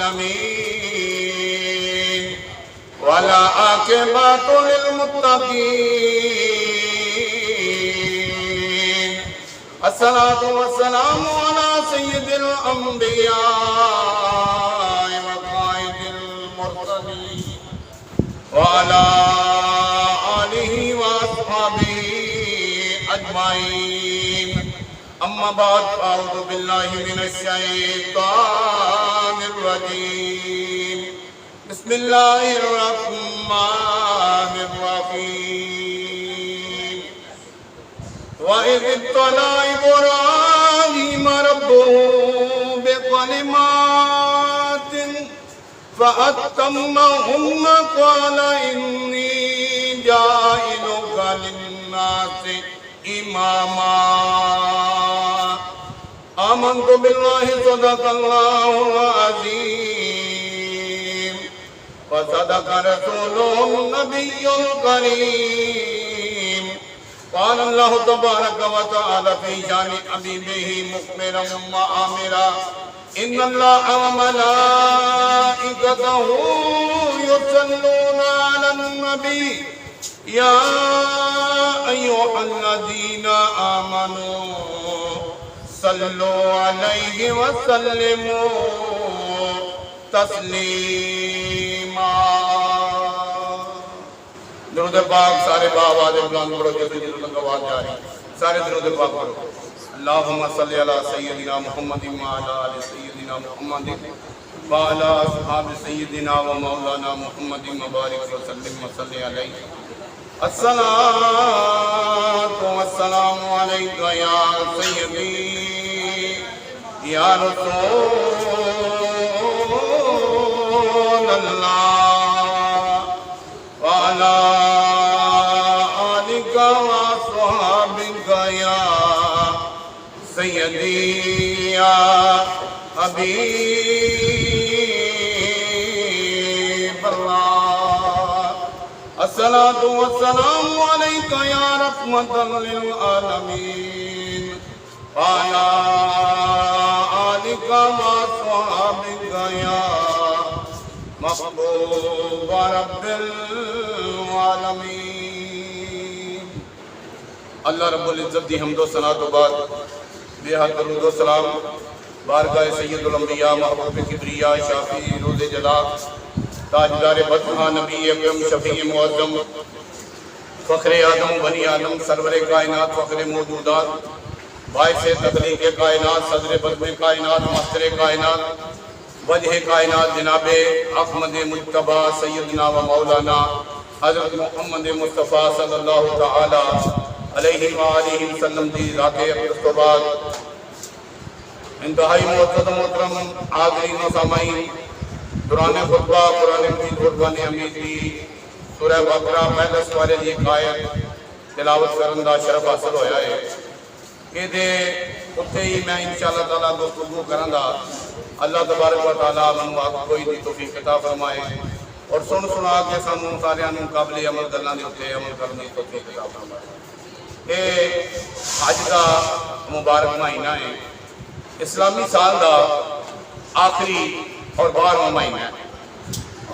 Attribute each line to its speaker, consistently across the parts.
Speaker 1: आलमीन वला आक़िबतु लिल-मुत्तक़ीन। अस्सलातु वस्सलामु अला सय्यिदिल अंबिया व क़ाइदिल मुरसलीन व अला आलिहि व अस्हाबिहि अजमाइन। अम्मा बाद अऊज़ु बिल्लाहि मिनश शैतानिर रजीम। बिस्मिल्लाहिर रहमानिर रहीम। व इज़ इब्तला इब्राहीम रब्बुहु बिकलिमातिन फ़अतम्महुन्ना क़ाल इन्नी जाइलुका लिन्नासि इमामा। आमन्तु बिल्लाहि सदक़ल्लाहुल अज़ीम व सदक़ रसूलुहुन नबियुल करीम। क़ाल अल्लाहु तबारक व तआला फ़ी शानि हबीबिही मुख़बिरन व आमिरा इन्नल्लाह व मलाइकतहु युसल्लूना अलन नबी या अय्युहल्लज़ीना आमनू सल्लु अलैहि व सल्लिमू तस्लीमा। दुरूद पाक सारे बावाज़ बुलंद करो, जैसे जिल्लत आवाज़ जारी सारे दुरूद पाक करो। अल्लाहुम्मा सल्लि अला सय्यदिना मुहम्मदिन व अला आलि सय्यदिना मुहम्मदिन व अला अस्हाबि सय्यदिना व मौलाना मुहम्मदिन व बारिक व सल्लिम व सल्लि अलैहि। अस्सलातु वस्सलामु अलैका या सय्यदी या रसूलल्लाह व अला आलिका व अस्हाबिका या सय्यदी या हबीबल्लाह। अस्सलातु वस्सलामु अलैका या रहमतल लिल आलमीन व अला आलिका व अस्हाबिका या महबूब रब्बिल आलमीन। अल्लाह रब्बुल इज्जत दी हम्दो सना तो बाद बेहद दरूद व सलाम बारगाह सय्यदुल अंबिया महबूब किबरिया शाफी रोज़े जला ताजदार बदहा नबी अकरम शफी मुअज़्ज़म फ़ख्रे आदम बनी आदम सरवरे कायनात फ़ख्रे मौजूदात बाइसे तख़लीक़ कायनात सदरे बज़्म कायनात मस्तर कायनात वजह कायनात जनाबे अहमद मुज्तबा सय्यदना व मौलाना हज़रत मुहम्मद मुस्तफ़ा सल्लल्लाहु तआला अलैहि व आलिहि वसल्लम दी ज़ाते अक़दस तो बाद इंतहाई मुअज़्ज़ज़ मोहतरम हाज़रीन व सामाईन, दुरान खुतबा कुरान मजीद फुरक़ान हमीद की सूरह बकरा पहले सूरे दी आयत तिलावत करन दा शरफ हासिल होया है। इहदे उत्ते ही मैं इंशाअल्लाह ताला गुफ्तगू करांगा। अल्लाह तबारक व तआला मैनूं आख कोई दी तौफीक अता फरमाए और सुन सुना के सानूं सारिआं नूं काबिल अमल गल्लां दे उत्ते अमल करन दी तौफीक अता फरमाए। ये हज का मुबारक महीना है, इस्लामी साल का आखिरी और 12वां महीना है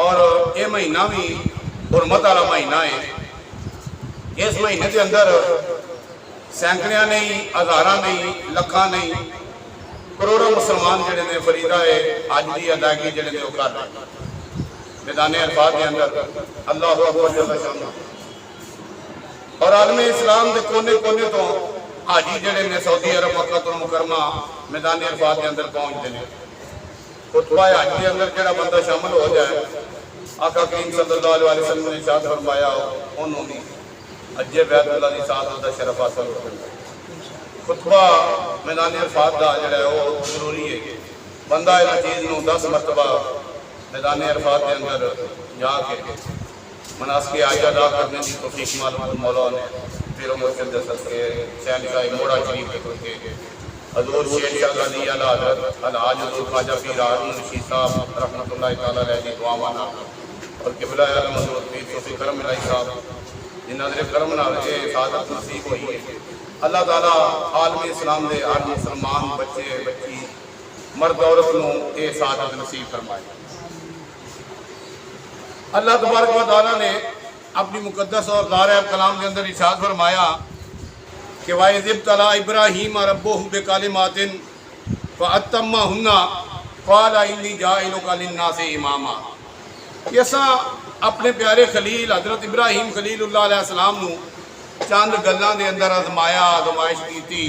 Speaker 1: और ये महीना भी हुरमत वाला महीना है। इस महीने के अंदर सैकड़ियां नहीं, हज़ारां नहीं, लखां नहीं, करोड़ों मुसलमान जिहड़े ने फरीदा है अज की अदायगी जिहड़े ने कर रहे मैदान अरफात के अंदर अल्लाह अकबर जल्ल शानहू और आलमे इस्लाम के कोने कोने तो हाजी जिहड़े ने सऊदी अरब मक्का मुकरमा मैदान अरफात के अंदर पहुँचते हैं। खुतबा हज के अंदर जो बंदा शामिल हो जाए आका करीम सल्लल्लाहु अलैहि वसल्लम ने इरशाद फरमाया उन्होंने भी अज्जे बैतुल्लाह दी साथ दा शरफ हासिल हो जाता। खुतबा मैदान अरफात का जो जरूरी है, बंदा इस चीज़ को 10 मरतबा मैदान अरफात के अंदर जाके मनासिक हज अदा करने की तौफीक मौला ने फिर मुर्शिद सदके शहनशाह मोड़ा शरीफ के हजूर शेर शाह गनी आला हज़रत अलहाज हज़ूर ख्वाजा पीर हारून रशीद साहब रहमतुल्लाहि तआला अलैहि की दुआवाना और किबला आलम हज़रत पीर सूफी करम इलाही साहब जिन्हां करम नाल ये सादत नसीब हुई है। अल्लाह ताला आलम इस्लाम के हर मुसलमान बच्चे बच्ची मर्द औरत नूं ये सादत नसीब फरमाए। अल्लाह तबारक व तआला ने अपनी मुकद्दस और दार कलाम के अंदर इरशाद फरमाया कि वाइज़ इब्तला इब्राहीम रब्बुहु बिकलिमातिन फअतम्महुन्ना क़ाला इन्नी जाइलुका लिन्नासि इमामा। असां अपने प्यारे खलील हज़रत इब्राहीम खलीलुल्लाह अलैहिस्सलाम नूं चंद गल्लां दे अंदर आजमाया, आजमाइश की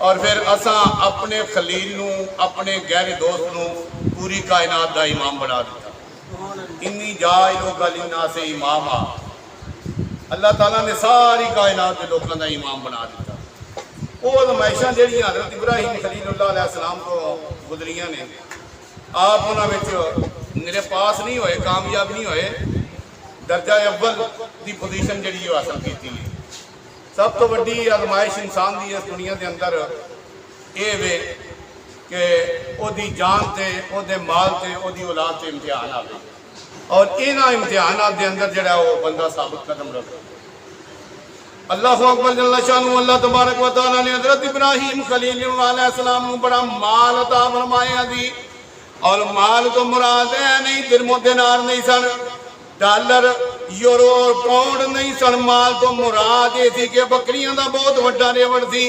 Speaker 1: और फिर असां अपने खलील नूं, अपने गहरे दोस्त नूं पूरी कायनात का इमाम बना दिता। इन्नी जाइलुका लिन्नासि इमामा, अल्लाह ताला ने सारी कायनात के लोगों का इमाम बना दिता। वो आजमाइशां जिहड़ियां हज़रत इब्राहीम खलीलुल्लाह अलैहिस्सलाम को गुजरियां ने, आप उन्होंने मेरे पास नहीं होए, कामयाब नहीं होए, दर्जा अव्वल की पोजीशन जी हासिल की। सब तो वड्डी आजमाइश इंसान की इस दुनिया के अंदर ये वे कि ओदी जान से, ओदे माल से, ओदी औलाद से इम्तिहान आवे और इन्हां इम्तिहानात के अंदर जिहड़ा वो बंदा साबित कदम रखे। अल्लाह अकबर जल्ल शानु। अल्लाह तबारक व तआला ने हज़रत इब्राहीम खलीलुल्लाह अलैहिस्सलाम को बड़ा माल अता फरमाया दी। और माल तो मुराद है नहीं दिरमो दिनार नहीं सन, डॉलर यूरो पाउंड नहीं सन। माल तो मुराद ये थी कि बकरियां का बहुत वड्डा रेवड़ सी,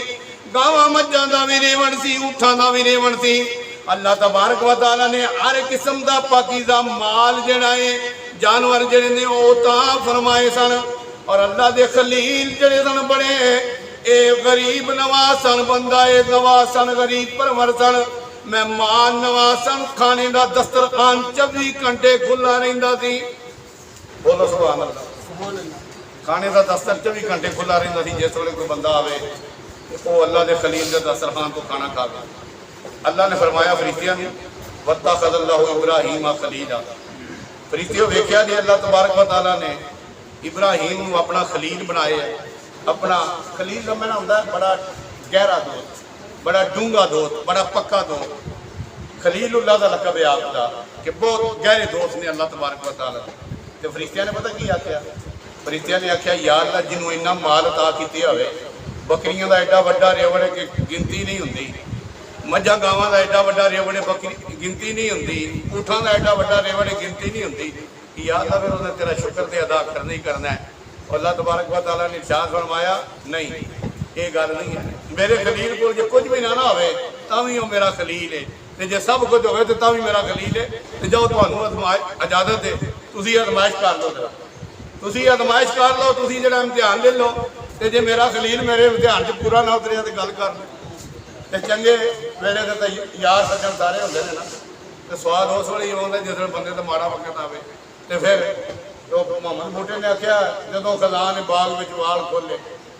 Speaker 1: गावां मज्जां दा भी रेवड़ सी, ऊठां दा भी रेवड़ सी। अल्लाह तबारक व तआला ने हर किस्म का पाकीज़ा माल जिहड़ा है, जानवर जिहड़े ने वो तां फरमाए सन। और अल्लाह के खलील जिहड़े सन बड़े ए गरीब नवाज सन, बंदा ए नवाज सन, गरीब परवर सन, मेहमान नवाज सन। खाने का दस्तरखान 24 घंटे खुला रहिंदा सी। बोलो सुभान अल्लाह। खाने का दस्तर 24 घंटे खुला रहिंदा सी। जिस वेले कोई बंदा आवे वो अल्लाह के खलील के दस्तरखान तो खाना खावे। अल्लाह ने फरमाया फरिश्तियां ने वत्तखज़ल्लाहु इब्राहीम खलीला। फरिश्तियों वेख्या जी अल्लाह तबारक व तआला ने इब्राहीम को अपना खलील बनाया। अपना खलील का मैंने होंदा बड़ा गहरा दोस्त, बड़ा डूंगा दोस्त, बड़ा पक्का दोस्त। खलीलुल्लाह का लकब है आपका कि बहुत गहरे दोस्त ने अल्लाह तबारक व तआला। तो फरिश्तियां ने पता की आख्या? फरिश्तियां ने आख्या या अल्लाह जिन्हों इन्ना माल अता किया होवे, बकरियों का एडा वड्डा रेवड़ है कि गिनती नहीं होंदी, मझां गावां का एडा वड्डा रेवड़ है बकरी गिनती नहीं होंदी, ऊठां का एडा वड्डा रेवड़ है गिनती नहीं होंदी। या अल्लाह फिर उन्हें तेरा शुक्र तो अदा करना ही करना है। और अल्लाह तबारक व तआला ने इरशाद फरमाया नहीं ये गल नहीं है। मेरे खलील को जो कुछ भी ना होवे तां भी वो मेरा खलील है, तो जो सब कुछ होवे तो तां भी मेरा खलील है। तो जाओ तुहानू इजाजत है, तुसीं आजमाइश कर लो, जरा तुसीं आजमाइश कर लो, तुसीं जिहड़ा इम्तिहान ले लो। तो जे मेरा खलील मेरे इम्तिहान च पूरा ना उतरिया तो गल कर लो। तो चंगे वेले तो यार सज्जन सारे होंदे ने ना, तो स्वाद उस वेले ही आउंदा जिस बंदे तो माड़ा वक्त आवे। तो फिर तो मोहम्मद बूटे ने आख्या जो खजा ने बाग में वाल खोले,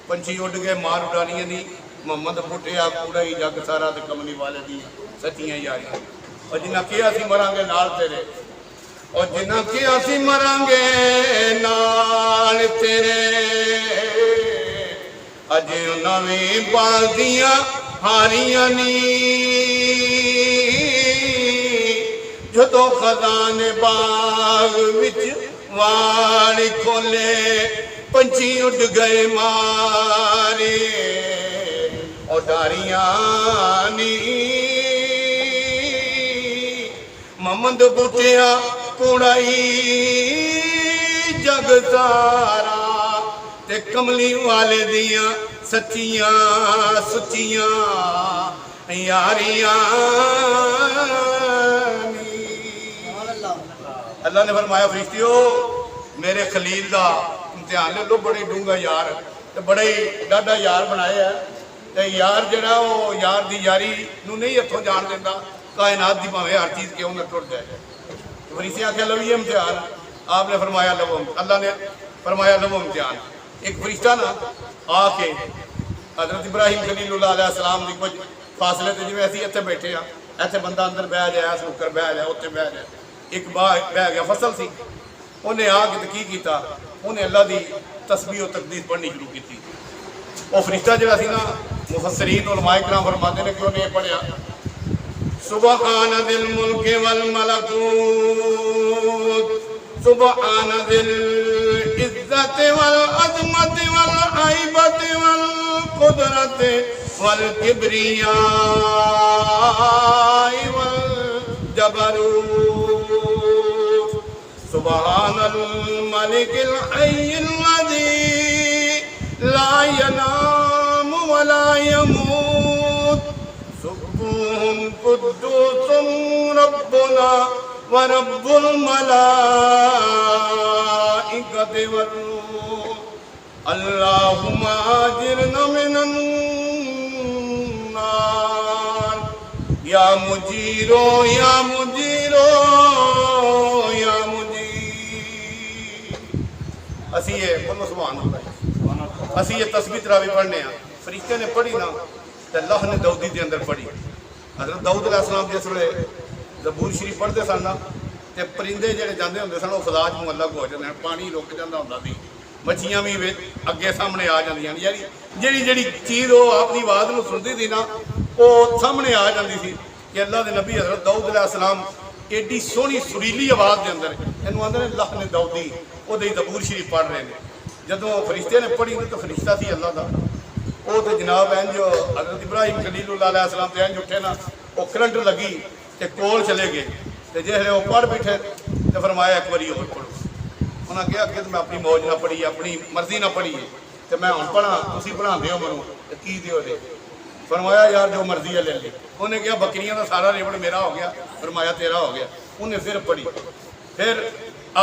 Speaker 1: पंछी उड़ गए मार उड़ानियां दी, मोहम्मद बूटे आ कूड़ा ही जग सारा तो कमली वाले दी सच्चियां यारियां। और जिन्हें किया असीं मरांगे नाल तेरे, और जिन्हें किया असीं मरांगे नाल तेरे, अज नवी बाजियां हारियां नी। जो खजाने बाग विच वाड़ खोले, पंछी उड़ गए मारे और डारियां नी। मोहम्मद बूटिया कुड़ाई जग सारा, ते कमली वाले दियां सच्चियां सुचियां यारियां। अल्लाह ने फरमाया फरिश्तियों मेरे खलील का इम्तिहान ले लो, बड़े डूंगा यार, तो बड़े ही डाढ़ा यार बनाया है। तो यार जरा वो यार की यारी नूं नहीं हथों जान देता, कायनात की भावें हर चीज़ क्यों न टुट जाए। तो फरिश्तियां आख्या लो ये इम्तिहान। आपने फरमाया लो, अल्लाह ने फरमाया लो इम्तिहान। एक फरिश्ता ना आके हज़रत इब्राहीम खलीलुल्लाह अलैहिस्सलाम की कुछ फासले से जिवें असीं इत्थे बैठे हाँ, इत्थे बंदा अंदर बह जाए, स्नूकर बह जाए, उत्थे बह जाए, एक बह गया फसल सी, उन्हें आके तो की किया, उन्हें अल्लाह की तस्बीह और तकदीस पढ़नी शुरू की। वो फरिश्ता जिहड़ा सी ना, मुफस्सिरीन उलमाए किराम फरमाते ने कि उन्हें पढ़िया सुबहान दिल मुल्क वल मलकूत, सुबहान दिल इज्जत वल अज़मत वल ऐबत वल कुदरत वल किब्रियाई वल जबरूत सुबहानल मलिकिल हय्यिल लज़ी ला यनाम वला यमूत सुब्बुहुन कुद्दूसुम रब्बुना व रब्बुल मलाइकति वरूह अल्लाहुम्मा अजिरना मिनन नार या मुजीरो या मुजीरो या मुजीर। असी ये बोलो सुभान अल्लाह, असी ये तस्बीह तरावी पढ़ने आ। फरिश्ते ने पढ़ी ना तो अल्लाह ने दाऊदी के अंदर पढ़ी। हज़रत दाऊद अलैहिस्सलाम जिस वे ज़बूर शरीफ पढ़ते सन ना तो परिंदे ਜਿਹੜੇ ਜਾਂਦੇ ਹੁੰਦੇ ਸਨ ਉਹ ਖੁਦਾ ਨੂੰ ਅਲੱਗ ਹੋ ਜਾਂਦੇ ਹਨ, ਪਾਣੀ ਰੁਕ ਜਾਂਦਾ ਹੁੰਦਾ ਸੀ, ਮੱਛੀਆਂ ਵੀ ਅੱਗੇ ਸਾਹਮਣੇ ਆ ਜਾਂਦੀਆਂ। ਜਿਹੜੀ ਜਿਹੜੀ ਚੀਜ਼ ਉਹ ਆਪਣੀ ਆਵਾਜ਼ ਨੂੰ ਸੁਣਦੀ ਸੀ ਨਾ ਉਹ ਸਾਹਮਣੇ ਆ ਜਾਂਦੀ ਸੀ ਕਿ ਅੱਲਾਹ ਦੇ ਨਬੀ ਹਜ਼ਰਤ ਦਾਊਦ अलैहिस्सलाम एडी सोहनी सुरीली आवाज़ के अंदर इनू आंदे ने अल्लाह ने दाऊदी ਉਹਦੇ ज़बूर शरीफ पढ़ रहे हैं। जदों फरिश्ते ने पढ़ी तो फरिश्ता सी अल्लाह का, वो तो जनाब इंज हज़रत इब्राहिम खलीलुल्लाह अलैहिस्सलाम ते इंज उठे ना वो करंट लगी तो कोल चले गए तो जिसले वो पढ़ बैठे तो फरमाया एक बारी होर पढ़ो। उन्हें कहा कि मैं अपनी मौज ना पढ़ी, अपनी मर्जी ना पढ़ी तो मैं हम पढ़ा, तुम पढ़ाते हो मैनू तो की दो दे। फरमाया यार जो मर्जी है ले ली। उन्हें कहा बकरियां का सारा रेवड़ मेरा हो गया, फरमाया तेरा हो गया। उन्हें फिर पढ़ी, फिर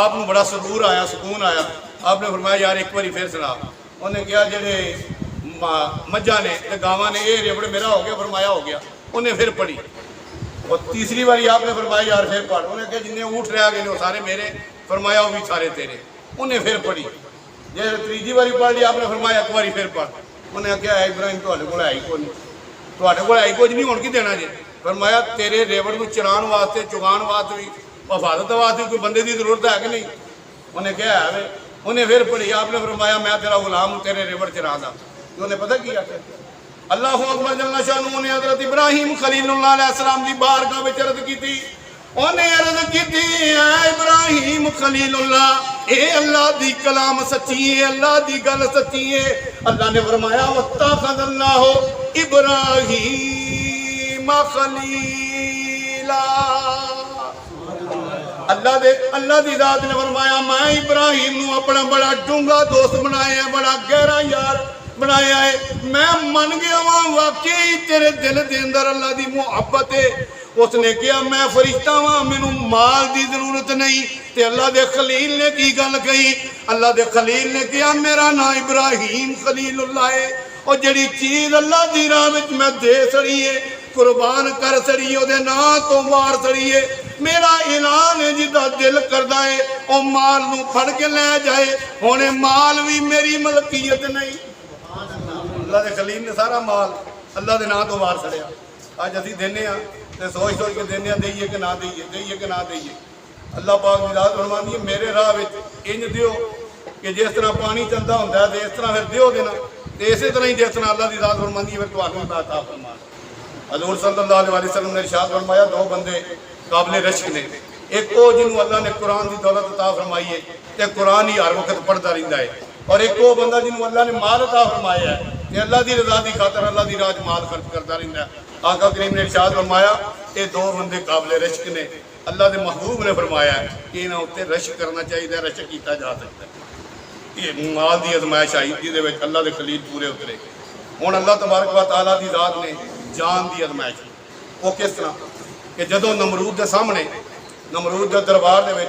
Speaker 1: आपको बड़ा सुरूर आया, सुकून आया। आपने फरमाया यार एक बार फिर सुना। उन्हें कहा जेडे मझा ने गावां ने ये रेवड़ मेरा हो गया, फरमाया हो गया। उन्हें फिर पढ़ी और तीसरी बारी आपने फरमाया यार फिर पढ़। उन्हें कहा जिन्हें ऊँट रह गए वो सारे मेरे, फरमाया वो भी सारे तेरे। उन्हें फिर पढ़ी, जो तीसरी बारी पढ़ ली आपने फरमाया एक बार फिर पढ़। उन्हें क्या है इब्राहिम तुहाडे कोल है ही कोई नहीं, तुहाडे कोल है ही कुछ नहीं, हुण की देना जे। फरमाया तेरे रेवड़ को चराण वास्ते चुगाण वास्ते भी हिफाजत वास्ते कोई बंदे की जरूरत है कि नहीं। उन्हें क्या है, उन्हें फिर पढ़ी। आपने फरमाया मैं तेरा गुलाम हूँ, तेरे रेवड़ चरा दा। उन्हें पता की आखिर अल्लाह अकबर जल्ला शानू ने हज़रत इब्राहिम खलीलुल्लाह अलैहिस्सलाम की बारगाह में अर्ज की थी। उन्हें अर्ज की थी इब्राहिम खलीलुल्लाह ए अल्लाह दी कलाम सच्ची है, अल्लाह दी गल सच्ची है। अल्लाह ने फरमाया वत्तखज़ल्लाहु इब्राहिम खलीला। अल्लाह दी जात ने फरमाया मैं इब्राहिम नू अपना बड़ा डूंगा दोस्त बनाया, बड़ा गहरा यार बनाया है। मैं मन गया वहाँ वाकई तेरे दिल के अंदर अल्लाह की मुहब्बत है। उसने कहा मैं फरिश्ता वहाँ, मैनू माल की जरूरत नहीं। तो अल्लाह के खलील ने की गल कही, अल्लाह के खलील ने कहा मेरा नाम इब्राहिम खलीलुल्लाह है और जी चीज़ अल्लाह की राह में मैं दे सड़ी है, कुर्बान कर सड़ी, वो नाम तो मार सड़ी है। मेरा ऐलान है जिदा दिल करता है वह माल नू फड़ के लै जाए। हुणे माल भी मेरी मलकीयत नहीं। अल्लाह के खलील ने सारा माल अल्लाह के नाम तो मार सड़िया। अज असीं देने तो सोच सोच के देने दईए कि ना दईए, दईए कि ना दईए। अल्लाह पाक की रात फरमांदी है मेरे राह में इंज दिओ कि जिस तरह पानी चलता होंदा है इस तरह फिर दिओ देना। तो इस तरह ही जिस तरह अल्लाह की रात फरमांदी है फिर तुहानूं अता फरमा। हज़ूर सल्लल्लाहु अलैहि वसल्लम ने इरशाद फरमाया दो बंदे काबिल रश्क ने, एक वो जिन्होंने अल्लाह ने कुरान की दौलत अता फरमाई है तो कुरान ही हर वक्त पढ़ता रहिंदा है, और एक वो बंदा जिन्होंने अल्लाह ने माल अता फरमाया है कि अल्लाह की रज़ा की खातर अल्लाह की राह माल खर्च करता रहिंदा है। आका करीम ने इरशाद फरमाया ये दो बंदे काबिल रश्क ने। अल्लाह के महबूब ने फरमाया कि इन्होंने उत्ते रश्क करना चाहिए, रश्क किया जा सकता है। ये माल की अजमाइश आई जिहदे विच अल्लाह के खलील पूरे उतरे। हुण अल्लाह तबारक व तआला की ज़ात ने जान की अजमाइश वो किस तरह कि जदों नमरूद के सामने नमरूद के दरबार के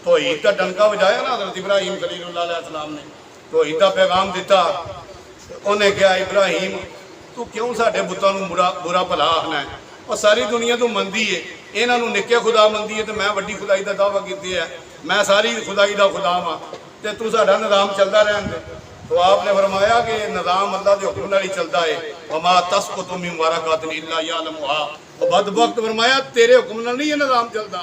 Speaker 1: तौहीद का डंका बजाया ना हज़रत इब्राहिम खलीलुल्लाह अलैहिस्सलाम ने तौहीद का पैगाम दिता। उन्हें कहा इब्राहिम तू क्यों साडे बुतां नूं बुरा भला आखना है, और सारी दुनिया तो मनदी है, इन्हां नूं निक्के खुदा मनदी है तो मैं वड्डी खुदाई का दावा कीती है, मैं सारी खुदाई का खुदा हाँ तो तू साडा निज़ाम चलता रहन दे। तो आपने फरमाया कि निज़ाम अल्लाह के हुक्म नाल ही चलता है। वमा तस्कुतु मिन वरक़तिन इल्ला यअलमुहा। और बदबख्त फरमाया तेरे हुक्म नाल नहीं ये निज़ाम चलता,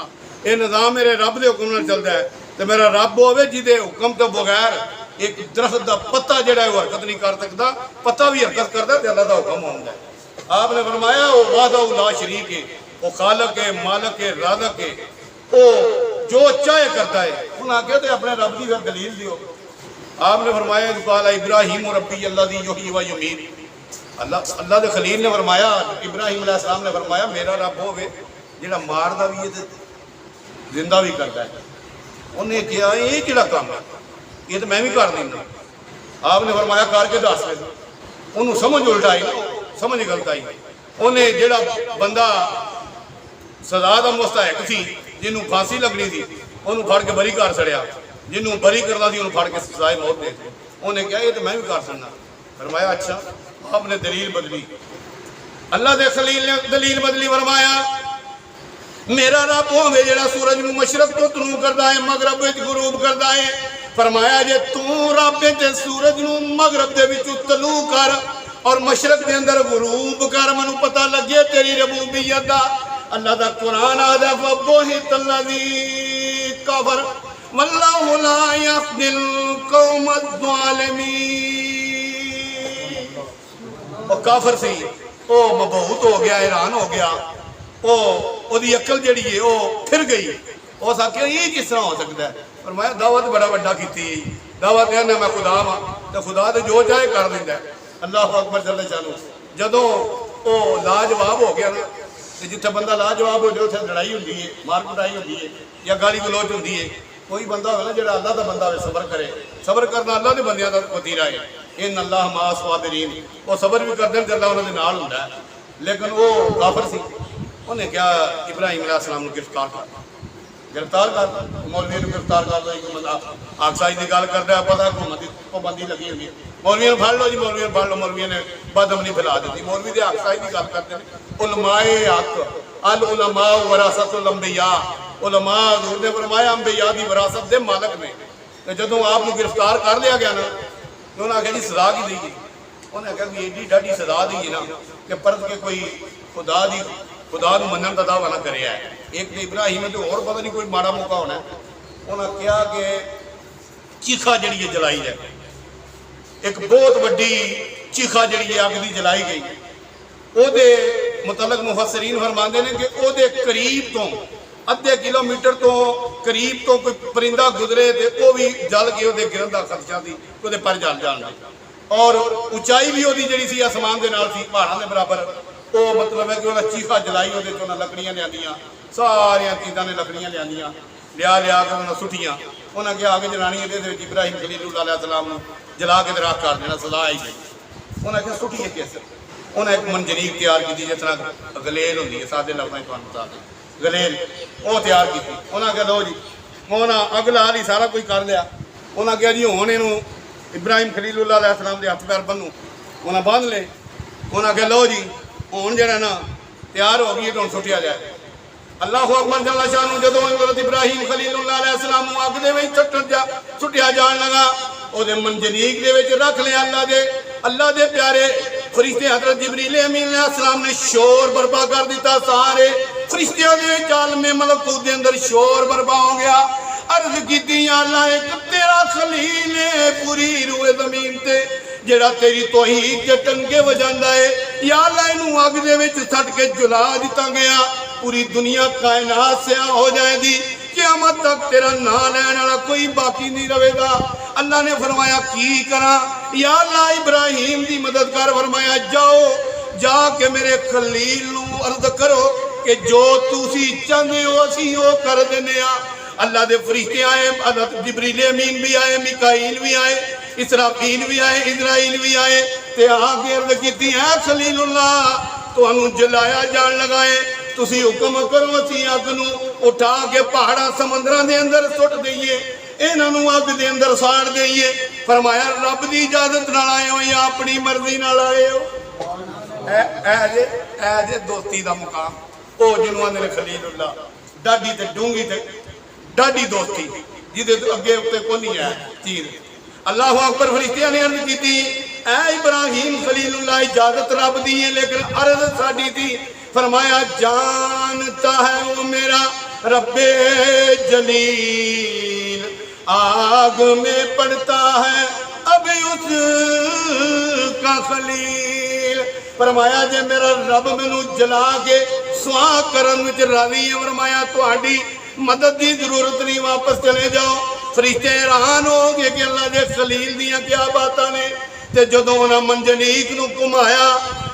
Speaker 1: ये निज़ाम मेरे रब के हुक्म नाल चलता है। तो मेरा रब होवे जिहदे हुक्म तो बगैर एक दरख्त का पत्ता जो हरकत नहीं कर सकता, पत्ता भी हरकत करता तो अल्लाह का हुक्म होता है। आपने फरमाया वो वादा ला शरीक है, वो खालक है, मालक है, राज़क है, वो जो चाहे करता है। उन्हें आख्या तो अपने रब की फिर दलील दियो। आपने फरमाया काला इब्राहिम रब्बी अल्लाज़ी युहयी व युमीत। अल्लाह अल्लाह के खलील ने फरमाया, इब्राहिम अलैहिस्सलाम ने फरमाया मेरा रब होवे जिहड़ा मारदा भी है ते जिंदा भी करता है। उन्हें कहा ये किहड़ा काम है, ये तो मैं भी कर देना। आपने फरमाया करके दस। उन्होंने समझ उल्ट आई, समझ गलत आई। उन्हें जिहड़ा बंदा सजा का मुस्तहक सी, जिन्हों फांसी लगनी थी, उन्होंने फड़ के बरी कर छड़िया, जिन्हों बरी करना थी उन्होंने फड़ के सजाए मौत दे दी। उन्हें कहा ये तो मैं भी कर सकना। फरमाया अच्छा। आपने दलील बदली, अल्लाह के खलील ने दलील बदली। फरमाया मेरा रब होवे जिहड़ा सूरज नूं मशरक तो तलू करदा है, मगरब विच गुरूब करदा है। फरमाया जे तू रब ते सूरज नूं मगरब दे विच तलू कर और मशरक दे अंदर गुरूब कर, मैनू पता लगे तेरी रबूबियत दा। अल्लाह दा कुरान आदा फबोहित अल्लज़ी कफर वल्लाहु ला यहदिल कौम अज़्ज़ालिमीन। वो काफर सी, वो मबहूत हो गया, हैरान हो गया, ओदी अकल जिहड़ी है वो फिर गई। उस आख्या ये किस तरह हो सकता है। पर मैं दावत बड़ा वड्डा की, दावत है ना मैं खुदा वा, तो खुदा तो जो चाहे कर देंदा है। अल्लाह अकबर जल्ल शानू। जदों वो लाजवाब हो गया ना, तो जिथे बंदा लाजवाब हो जाए उत्थे लड़ाई होंदी है, मार कुटाई होंदी है या गाली गलोच होंदी है। कोई बंदा हो ना जो अल्लाह का बंदा हो, सबर करे। सबर करना अल्लाह के बंदियां का वतीरा है। इन अल्लाह मा साबिरीन, वो सबर भी करते हैं, अल्लाह उन्होंने नाल हुंदा है। लेकिन वो काफर सी, उन्हें क्या इब्राहिम अलैहिस्सलाम को गिरफ्तार कर, गिरफ्तार कर, मौलवी को गिरफ्तार कर दो। एक बंदा आकसाई की गल करता है, पता हुकूमत की पाबंदी लगी हुई है, मौलवी ने फड़ लो जी, मौलवी ने फड़ लो। मौलवी ने बदअमनी फैला दी। मौलवी के आकसाई की गल करते हैं। उलमाए हक अल उलमा वरासतुल अंबिया, उलमा हज़ूर ने फरमाया अंबिया की विरासत के मालक ने। तो जदों आपको गिरफ्तार कर लिया गया ना, तो उन्हें आख्या जी सजा की दी। उन्हें आख्या भी एडी ढाडी सजा दी ना कि परत के कोई खुदा की खुदा को मनन का दावा ना करे। एक तो इब्राहिम है, तो और पता नहीं कोई माड़ा मौका होना। उन्हें कहा कि चीखा जी जलाई है, एक बहुत वड्डी चीखा जी अग की जलाई गई। ਉਹਦੇ मुतलक मुफस्सरीन फरमाते हैं कि ਉਹਦੇ करीब तो अद्धे किलोमीटर तो करीब तो कोई परिंदा गुजरे तो वह भी जल के ਉਹਦੇ गिरन का खदशा सी, ਉਹਦੇ पर जल जाने। और उचाई भी ਉਹਦੀ ਜਿਹੜੀ ਸੀ आसमान के नाल सी, पहाड़ों के बराबर। वो मतलब है कि ਉਹਦਾ चीखा जलाई, ਉਹਦੇ चों लकड़ियां लियांदियां, सारियां चीज़ां ने लकड़ियां लियांदियां, लिया के उन्होंने सुट्टियां। उन्हें कहा कि जनानी ये इब्राहिम खलीलुल्लाह अलैहिस्सलाम को जला के राख कर देना, सजा आई गई। उन्हें कहा सुट्टिए किस। उन्हें एक मंजरीक तैयार की जिस तरह गलेल होंगी है, सादे लफ्ज़ में बता दें गलेल, वो तैयार की। उन्हें कहा लो जी, उन्हें अग ला ली, सारा कुछ कर लिया। उन्हें कहा जी हुण इनू इब्राहिम खलीलुल्लाह अलैहिस्सलाम के हथ पैर बन्नू। उन्हें बन ले। उन्हें कहा लो जी हुण जिहड़ा ना तैयार हो गई, तो सुटिया जाए। अल्लाह अकबर जल्ल शानू। जदों हज़रत इब्राहिम खलीलुल्लाह अलैहिस्सलाम अग दे विच सुटिया जान लगा, ਉਹਦੇ मंजरीक दे विच रख लिया। अल्लाह दे प्यारे फरिश्ते हज़रत जिब्रील अमीन अलैहिस्सलाम ने शोर बर्पा कर दिता। सारे फरिश्तियां दे आलमे मलकूत दे अंदर शोर बर्पा हो गया। अर्ज कीती या अल्लाह एक तेरा खलील है पूरी रूए ज़मीन ते, जेड़ा तेरी तौहीद के टंके वजांदा है। या अल्लाह इनू अग दे विच सट के जला दिता गया। पूरी दुनिया कायनात से हो जाएगी, क़यामत तक तेरा ना लैन वाला कोई बाकी नहीं रहेगा। अल्लाह ने फरमाया की करा, या अल्लाह इब्राहिम की मदद कर। फरमाया जाओ जाके मेरे खलील नू अर्ज करो कि जो तुसी चाहते हो असी वो कर देने। अल्लाह के फरिश्ते आए, जिब्रील अमीन भी आए, मिकाईल भी आए, इसराफील भी आए, इजराइल भी आए। ते आके अर्ज की है खलीलुल्लाह तुहानू जलाया जान लगा है, तुसी हुक्म करो असी अग नू उठा के पहाड़ा समुद्रां दे अंदर सुट दईए, इन्हों अग दे अंदर साड़ दईए। फरमाया रब की इजाजत नाल आए हो या अपनी मर्जी नाल आए हो। जे दोस्ती का मुकाम वो जिन्हों आंदे ने खलीलुल्लाह, डाडी ते डूंगी ते डाडी दोस्ती जिदे अगे उत्ते कोई है चीज। अल्लाह अकबर फरिश्तियां ने अर्ज की ऐ इब्राहिम खलीलुल्लाह इजाजत रब दी है, लेकिन अर्ज साडी थी। फरमाया जानता है वो मेरा रब्बे जलील आग में पड़ता है अभी उसका खलील। फरमाया जे मेरा रब मैनू जला के सुहा करन विच राजी है। फरमाया तुहाडी मदद की जरूरत नहीं, वापस चले जाओ। फरिश्ते हैरान हो गए कि अल्लाह के खलील दियां क्या बातां ने।
Speaker 2: ते जदों उन्हां मंजनीक नूं घुमाया,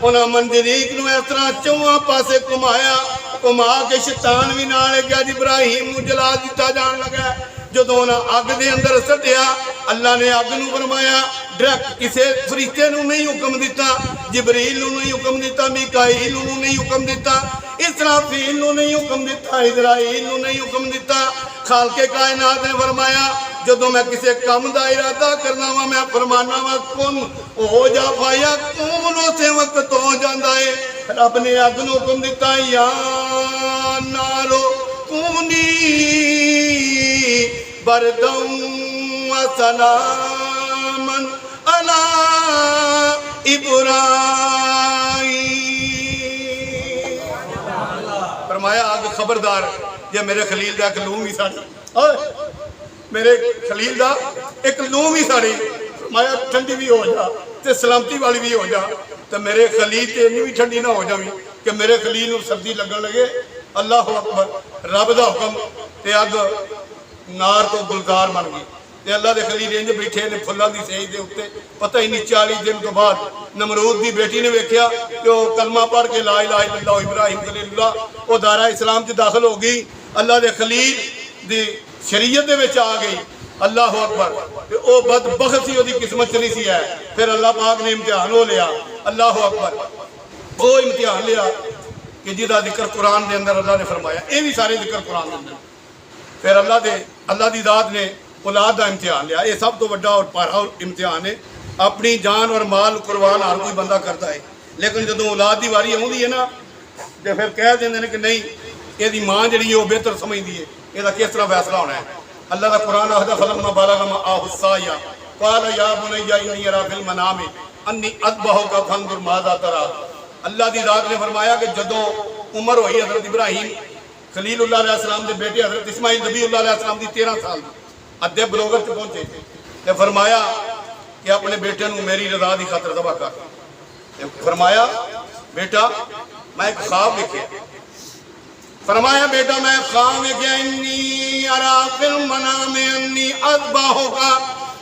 Speaker 2: उन्हां मंजनीक नूं इस तरह चौहां पासे घुमाया, घुमा के शैतान भी नाल गया। इब्राहिम नूं जला दिता जान लगा। जदों उन्हां अग दे अंदर सट्टिया, अल्लाह ने अग नूं फरमाया डायरैक्ट, किसी फरिश्ते नूं नहीं हुक्म दिता, जिबरील नूं नहीं हुक्म दिता, मीकाईल नूं नहीं हुक्म दिता, इसराफील नूं नहीं हुक्म दिता, इजराइल नूं नहीं हुक्म दिता। खालके कायनात ने फरमाया जदों मैं किसी काम का इरादा करना वा, मैं फरमाना वा कुन हो जा, पाया कौन उस वक्त हो जाता है। रब ने अग नूं हुक्म दिता, या नारो कूनी बरदम व सलामन अला इब्राहीम। फरमाया अग खबरदार, जे मेरे खलील का एक लूम ही साड़ी, मेरे खलील का एक लूम ही साड़ी, फरमाया ठंडी भी हो जा ते सलामती वाली भी हो जा। तो मेरे खलील ते इन्नी भी ठंडी ना हो जावी कि मेरे खलील नूं सर्दी लगन लगे। अल्लाह अकबर, रब दा हुक्म ते अग नार तो गुलजार बन गई। ते अल्लाह दे खलील इंज बैठे ने फुल्लां दी सेज दे उत्ते। पता ही नहीं 40 दिन तो बाद नमरूद दी बेटी ने वेख्या कि वह कलमा पढ़ के ला इलाहा इल्लल्लाह इब्राहिम खलीलुल्लाह वो दायरा इस्लाम च दाखिल हो गई, अल्लाह दे खलील दी शरीयत दे विच आ गई। अल्लाह अकबर, वो बदबख्त सी, ओदी किस्मत च नहीं सी है। फिर अल्लाह पाक ने इम्तिहान हो लिया। अल्लाह अकबर, वो इम्तिहान लिया कि जिहदा जिक्र कुरान के अंदर अल्लाह ने फरमाया, ये भी सारे जिक्र कुरान के अंदर। फिर अल्लाह की दात ने औलाद का इम्तिहान लिया। ये सब तो बड़ा और भारा इम्तिहान है। अपनी जान और माल कुर्बान हर कोई बंदा करता है, लेकिन जो औलाद की वारी आती है ना, तो फिर कह देंगे कि नहीं, ये माँ जी वो बेहतर समझती है, यदा किस तरह फैसला होना है। अल्लाह का कुरान आखदा फलम्मा बलगा माअहुस्साया क़ाल या बुनय्या इन्नी अरा फिल मनामी अन्नी अज़बहुका फंज़ुर माज़ा तरा। अल्लाह की दात ने फरमाया कि जदों उम्र हुई हज़रत इब्राहिम खलीलुल्लाह अलैहिस्सलाम के बेटे हज़रत इस्माइल नबीउल्लाह अलैहिस्सलाम की 13 साल की अद्धे बलोगत पहुंचे, तो फरमाया कि अपने बेटे नूं मेरी रज़ा की खातर ज़बह कर। फरमाया बेटा मैं एक ख्वाब देखिया। फरमाया बेटा मैं ख्वाब देखिया, इन्नी अरा फिल मनामी अन्नी अज़बहुका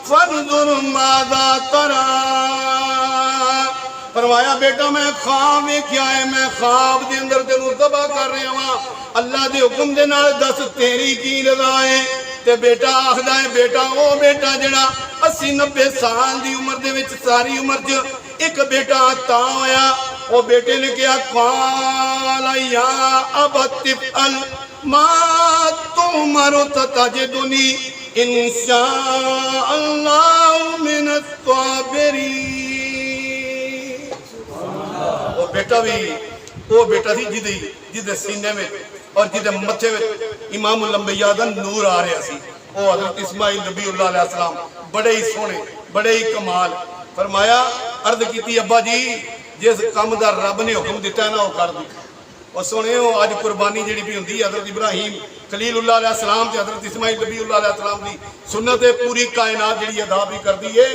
Speaker 2: फंज़ुर माज़ा तरा। फरमाया बेटा मैं ख्वाब देखिया है, मैं ख्वाब के अंदर तेनू ज़बह कर रहा वा, अल्लाह के हुक्म दे नाल दस तेरी की रज़ा है। ते बेटा आखदा है, बेटा वो बेटा जिहड़ा 80-90 साल की उम्र दे विच सारी उम्र च एक बेटा ता होया। वो बेटे ने कहा क़ाल या अबतिफ अल मा तुमरु तजिदुनी इंशाअल्लाह मिनस साबिरीन। वो बेटा भी वो बेटा थी जिदे सीने में और जिदे मत्थे में इमामुल अंबिया दा नूर आ रहा सी। वो हज़रत इस्माइल नबीउल्लाह अलैहिस्सलाम बड़े ही सोहने, बड़े ही कमाल। फरमाया अर्ज की अब्बा जी जिस काम का रब ने हुक्म दिता है ना वो कर दी। और सुने अज कुर्बानी जी भी होंगी हज़रत इब्राहिम खलीलुल्लाह अलैहिस्सलाम से हज़रत इस्माइल नबीउल्लाह अलैहिस्सलाम की सुन्नत पूरी कायनात जी अदा भी करती है।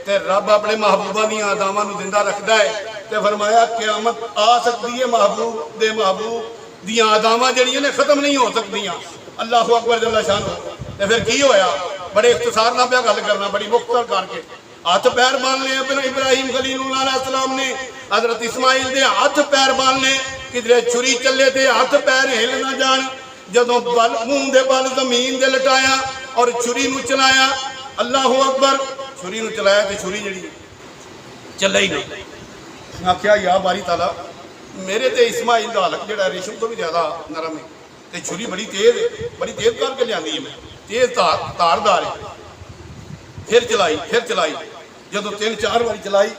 Speaker 2: तो रब अपने महबूबा दी अदावां नूं जिंदा रखता है। तो फरमाया क़यामत आ सकती है, महबूब दे महबूब दियां अदावां जड़ियां ने खत्म नहीं हो सकदियां। अल्लाह अकबर जल्ला शान। तो फिर की होया, बड़े इख्तिसार नाल पिया गल करना, बड़ी मुख्तर करके हाथ पैर बांध ले अपने इब्राहिम खलीलुल्लाह अलैहिस्सलाम ने। हज़रत इस्माइल दे हाथ पैर बांध ले, किधरे छुरी चले थे हाथ पैर हिल ना जान। जदों बल मुंह दे बल जमीन दे लटाया और छुरी नूं चलाया, अल्लाह अकबर, छुरी नूं चलाया तो छुरी जी चल ही नहीं। आख्या या बारी ताला मेरे ते इस्माइल का हलक जो रेशम तो भी ज़्यादा नरम है, तो छुरी बड़ी तेज करके लिया मैं, तेज धारदार है। फिर चलाई जदों 3-4 बार चलाई,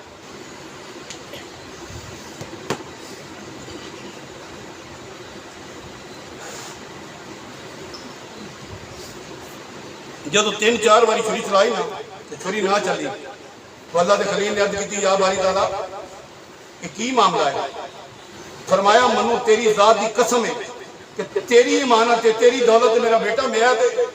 Speaker 2: जदों 3-4 बार छुरी चलाई ना तो छुरी ना चली। तो अल्लाह के खलील ने अर्ज की या बारी ताला की मामला है। फरमाया मनु तेरी जात की कसम है कि तेरी इमानत है, तेरी दौलत मेरा बेटा मेरा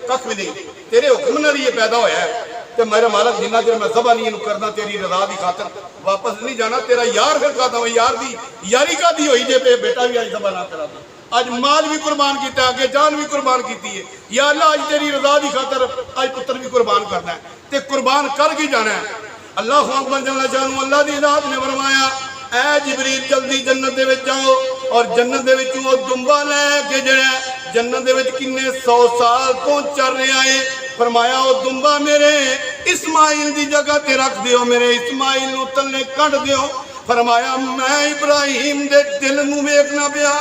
Speaker 2: कख भी नहीं, तेरे हुक्म नाल ये पैदा होया है। तो मेरा मालक जिन्ना चर मैं ज़बह नहीं करना तेरी रज़ा की खातर वापस नहीं जाना। तेरा यार फिर कहता हूँ यार दी यारी का दी हुई जे बेटा भी अज ज़बह ना करा दो, अज माल भी कुर्बान किया, अगे जान भी कुर्बान की है। या अल्लाह अज तेरी रज़ा की खातर अज पुत्र भी कुर्बान करना है, तो कुर्बान कर के जाना है। अल्लाह अकबर जल्ल शानहू अल्लाह दी जात ने फरमाया ऐ जिबरील जल्दी जन्नत दे विच जाओ और जन्नत दे विच वो दुंबा लैके जड़ा जन्नत दे विच किन्ने 100 साल तो चल रहा है। फरमाया वो दुंबा मेरे इस्माइल दी जगह ते रख दियो, मेरे इस्माइल नू तले कट दियो। फरमाया मैं इब्राहिम दे दिल नू वेखना पिया,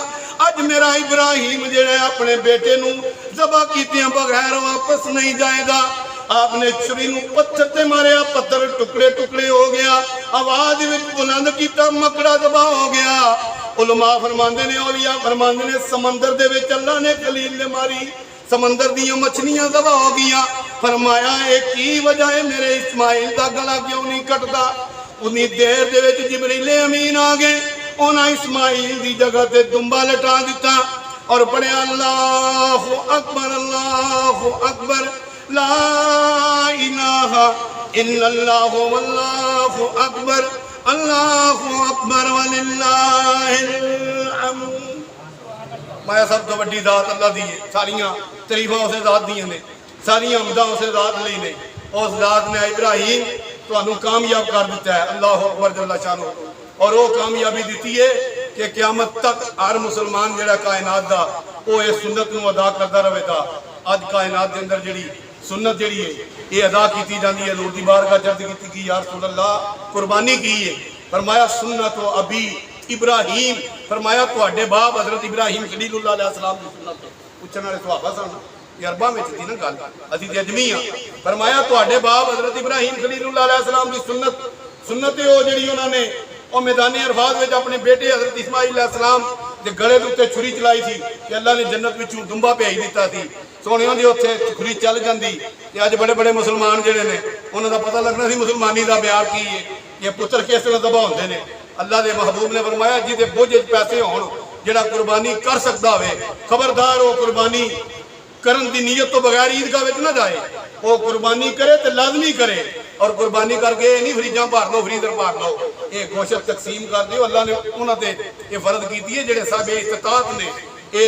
Speaker 2: अज मेरा इब्राहिम जेड़ा अपने बेटे नू ज़बह कीते बगैर वापस नहीं जाएगा। आपने छुरी नू पत्थर ते मारिया, पत्थर टुकड़े टुकड़े हो गया, आवाज विच बुलंद कीता, मकड़ा ज़बह हो गया। उलमा फरमांदे ने, औलिया फरमांदे ने समंदर दे विच अल्लाह ने खलील ने मारी, समंदर दियां मछलियां ज़बह हो गईयां। फरमाया एक की वजह है मेरे इस्माइल दा गला क्यों नहीं कटदा। उन्नी देर दे विच जिबरील अमीन आ गए, उन्हें इस्माइल दी जगह ते दुंबा लटा दिता और पढ़िया अल्लाहु अकबर ला इलाहा इल्लल्लाहु वल्लाहु अकबर वलिल्लाहिल हम्द। मैं सब तो वड्डी दात अल्लाह दी है, सारियां तरीफां उस दात दियां ने, सारियां हम्दां उस दात लई ने। उस दात ने इब्राहिम तुहानू कामयाब कर दिता है, अल्लाह अकबर जल्ल शानहू। और वो कामयाबी दी है कि क़यामत तक हर मुसलमान जिहड़ा कायनात दा वो इस सुन्नत नू अदा करता रहेगा। अज कायनात के अंदर जिहड़ी सुन्नत जिहड़ी है ये अदा की जाती है। हज़ूर दी बारगाह च अर्ज़ की कि या रसूल अल्लाह कुर्बानी की है। फरमाया सुन्नत अबी इब्राहिम, फरमाया तुहाडे बाप हज़रत इब्राहिम खलीलुल्लाह अलैहिस्सलाम दी सुन्नत। पूछण वाले सहाबा सन, अरबा में थी ना गल, असीं ते अजमी हाँ। फरमाया तुहाडे बाप हज़रत इब्राहिम खलीलुल्लाह अलैहिस्सलाम दी सुन्नत है वो जिहड़ी उन्होंने और मैदानी अरफात में अपने बेटे हज़रत इस्माइल अलैहिस्सलाम के गले के उत्ते छुरी चलाई थी कि अल्लाह ने जन्नत विचों दुंबा भेज दिता थी। सोने की उत्थे छुरी चल जाती तो अज बड़े बड़े मुसलमान जिहड़े ने उन्हों का पता लगना सी मुसलमानी का प्यार की है, ये पुत्र किस तरह दबा होंदे ने। अल्लाह के महबूब ने फरमाया जिहदे बोझ पैसे होण जिहड़ा कुर्बानी कर सकता हो, खबरदार वो कुर्बानी करन दी नीयत तो बगैर ईदगाह विच ना जाए, वो कुर्बानी करे तो लाजमी करे। और कुर्बानी करके नहीं फ्रीजा भर लो, फ्रीजर भर लो, ये गोश्त तकसीम कर दो। अल्लाह ने उन्होंने ये फर्ज की है जेडे साहब इस्तात ने, ये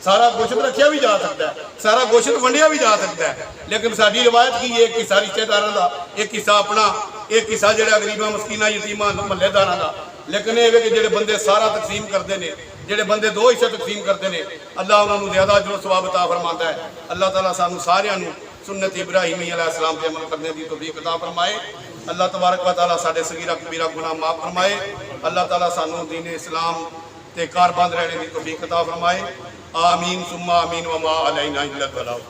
Speaker 2: सारा गोश्त रखा भी जा सकता है, सारा गोश्त वंडिया भी जा सकता है, लेकिन साडी रिवायत की है एक किस्सा रिश्तेदारों का, एक किस्सा अपना, एक किस्सा जो गरीबा मस्कीना यतीमा महल्लेदारों का। लेकिन ये कि जेडे बंदे सारा तकसीम करते हैं, जेडे बंदे दो हिस्से तकसीम करते हैं, अल्लाह उन्होंने ज्यादा जो सवाब अता फरमाता है। अल्लाह ताला सानू सारियां नू सुन्नत इब्राहिमी अलैहिस्सलाम पे अमल करने की तौफीक अता फरमाए। अल्लाह तबारक व तआला साडे सगीरा कबीरा गुनाह माफ फरमाए। अल्लाह ताला सानू दीन इस्लाम ते कारबंद रहने की तौफीक अता फरमाए। आमीन सुम्मा आमीन व मा अलैना इल्लल बलाग।